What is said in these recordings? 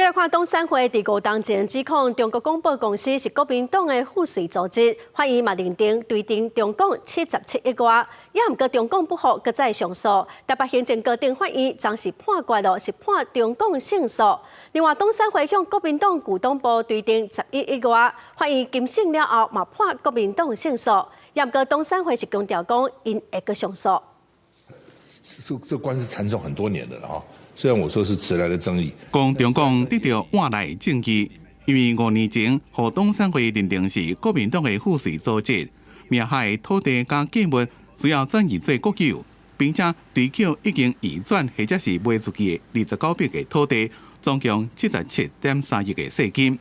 来看东山会第5当前指控中国广播公司是国民党的附属组织，法院嘛认定对定中共77亿外，也毋过中共不服，搁再上诉。台北行政高等法院暂时判决了，是判中共胜诉。另外，东山会向国民党股东部对定11亿外，法院经审了后嘛判国民党胜诉。也毋过东山会是强调讲，因会搁上诉。这官司缠讼很多年的了哈。 虽然我说是迟来的正义，讲中共得到换来证据，因为5年前，互东山会认定是国民党的附属组织，名下的土地加建物需要转移做国有，并且追缴已经移转或者是卖出去的29笔的土地，总共77.3亿的税金。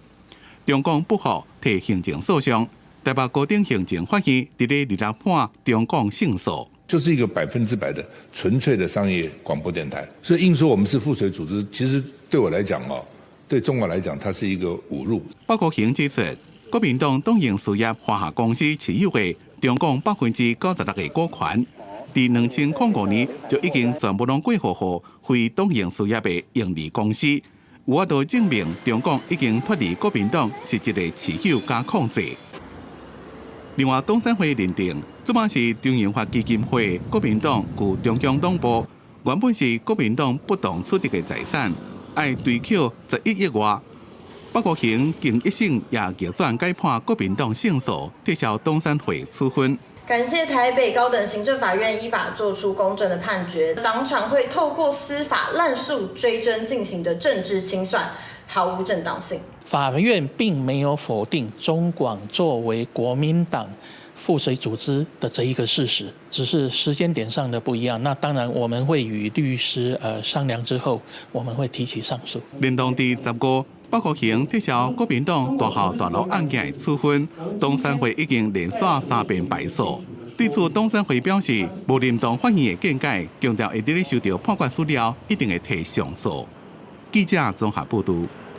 中共不服提行政诉讼，台北高等行政法院伫咧2日判中共胜诉。 就是一个100%的纯粹的商业广播电台，所以硬说我们是附属组织，其实对我来讲哦，对中国来讲，它是一个侮辱。报告显指出，国民党党营事业华夏公司持有的中共96%的股权，在2005年就已经全部拢过户予非党营事业的盈利公司，有法度证明中共已经脱离国民党实际的持有加控制。 另外，东山会认定，这嘛是中研发基金会国民党及中央党部原本是国民党不当取得的财产，爱追缴11亿外。包括行经一审也逆转改判国民党胜诉，撤销东山会处分。感谢台北高等行政法院依法作出公正的判决，党产会透过司法滥诉追侦进行的政治清算，毫无正当性。 法院并没有否定中广作为国民党附属组织的这一个事实，只是时间点上的不一样。那当然，我们会与律师商量之后，我们会提起上诉。联动第15包括行撤销国民党大校大楼案件的处分，东山会已经连续3遍败诉。对此，东山会表示，无认同法院的见解，强调会伫咧收到判决书了，一定会提上诉。记者综合报道。